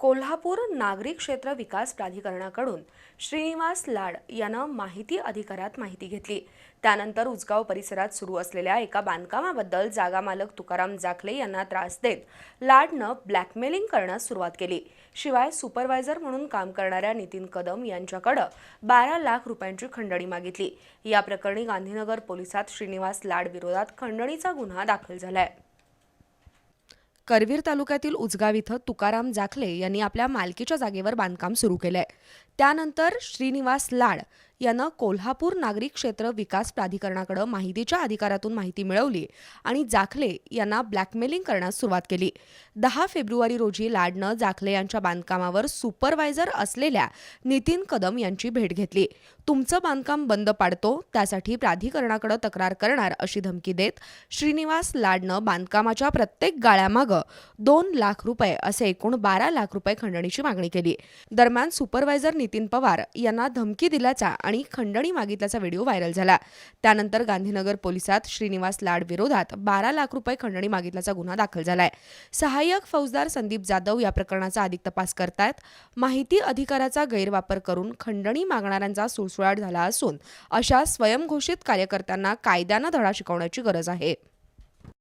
कोल्हापूर नागरी क्षेत्र विकास प्राधिकरणाकडून श्रीनिवास लाड यानं माहिती अधिकारात माहिती घेतली। त्यानंतर उजगाव परिसरात सुरू असलेल्या एका बांधकामाबद्दल जागा मालक तुकाराम जाखले यांना त्रास देत लाडनं ब्लॅकमेलिंग करण्यास सुरुवात केली। शिवाय सुपरवायझर म्हणून काम करणाऱ्या नितीन कदम यांच्याकडे 12 लाख रुपयांची खंडणी मागितली। या प्रकरणी गांधीनगर पोलिसात श्रीनिवास लाड विरोधात खंडणीचा गुन्हा दाखल झालाय। करवीर तालुक्यातील उजगाव इथं तुकाराम जाखले यांनी आपल्या मालकीच्या जागेवर बांधकाम सुरू केलंय। त्यानंतर श्रीनिवास लाड यानं कोल्हापूर नागरी क्षेत्र विकास प्राधिकरणाकडे माहितीच्या अधिकारातून माहिती मिळवली आणि जाखले यांना ब्लॅकमेलिंग करण्यास सुरुवात केली। 10 फेब्रुवारी रोजी लाडनं जाखले यांच्या बांधकामावर सुपरवायझर असलेल्या नितीन कदम यांची भेट घेतली। तुमचं बांधकाम बंद पाडतो, त्यासाठी प्राधिकरणाकडे तक्रार करणार अशी धमकी देत श्रीनिवास लाडनं बांधकामाच्या प्रत्येक गाळ्यामागं 2 लाख रुपये असे एकूण 12 लाख रुपये खंडणीची मागणी केली। दरम्यान सुपरवायझर नितीन पवार यांना धमकी दिल्याचा आणि खंडणी मागितल्याचा व्हिडिओ व्हायरल झाला। त्यानंतर गांधीनगर पोलिसात श्रीनिवास लाड विरोधात 12 लाख रुपये खंडणी मागितल्याचा गुन्हा दाखल झालाय। सहाय्यक फौजदार संदीप जाधव या प्रकरणाचा अधिक तपास करतायत। माहिती अधिकाराचा गैरवापर करून खंडणी मागणाऱ्यांचा सुळसुळाट झाला असून अशा स्वयंघोषित कार्यकर्त्यांना कायद्यानं धडा शिकवण्याची गरज आहे।